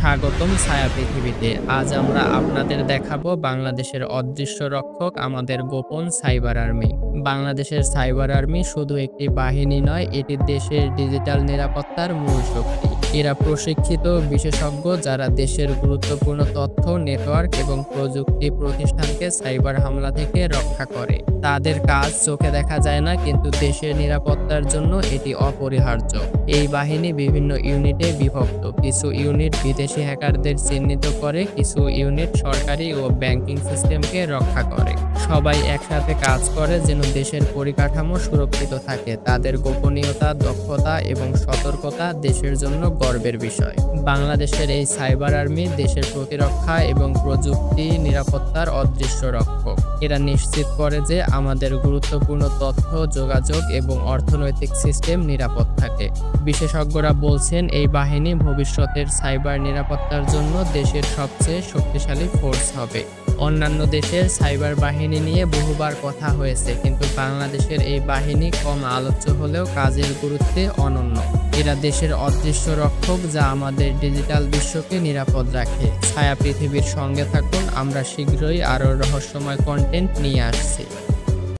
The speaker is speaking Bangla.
স্বাগতম ছায়া পৃথিবীতে। আজ আমরা আপনাদের দেখাবো বাংলাদেশের অদৃশ্য রক্ষক, আমাদের গোপন সাইবার আর্মি। বাংলাদেশের সাইবার আর্মি শুধু একটি বাহিনী নয়, এটি দেশের ডিজিটাল নিরাপত্তার মূল শক্তি। এরা প্রশিক্ষিত বিশেষজ্ঞ যারা দেশের গুরুত্বপূর্ণ তথ্য, নেটওয়ার্ক এবং প্রযুক্তি প্রতিষ্ঠানকে সাইবার হামলা থেকে রক্ষা করে। তাদের কাজ চোখে দেখা যায় না, কিন্তু দেশের নিরাপত্তার জন্য এটি অপরিহার্য। এই বাহিনী বিভিন্ন ইউনিটে বিভক্ত। কিছু ইউনিট বিদেশি হ্যাকারদের চিহ্নিত করে, কিছু ইউনিট সরকারি ও ব্যাংকিং সিস্টেমকে রক্ষা করে। সবাই একসাথে কাজ করে যেন দেশের পরিকাঠামো সুরক্ষিত থাকে। তাদের গোপনীয়তা, দক্ষতা এবং সতর্কতা দেশের জন্য গর্বের বিষয়। বাংলাদেশের এই সাইবার আর্মি দেশের প্রতিরক্ষা এবং প্রযুক্তি নিরাপত্তার অদৃশ্য রক্ষক। এরা নিশ্চিত করে যে আমাদের গুরুত্বপূর্ণ তথ্য, যোগাযোগ এবং অর্থনৈতিক সিস্টেম নিরাপদ থাকে। বিশেষজ্ঞরা বলছেন এই বাহিনী ভবিষ্যতের সাইবার নিরাপত্তার জন্য দেশের সবচেয়ে শক্তিশালী ফোর্স হবে। অন্যান্য দেশের সাইবার বাহিনী নিয়ে বহুবার কথা হয়েছে, কিন্তু বাংলাদেশের এই বাহিনী কম আলোচ্য হলেও কাজের গুরুত্বে অনন্য। এরা দেশের অদৃশ্য রক্ষক যা আমাদের ডিজিটাল বিশ্বকে নিরাপদ রাখে। ছায়া পৃথিবীর সঙ্গে থাকুন, আমরা শীঘ্রই আরও রহস্যময় কন্টেন্ট নিয়ে আসছি।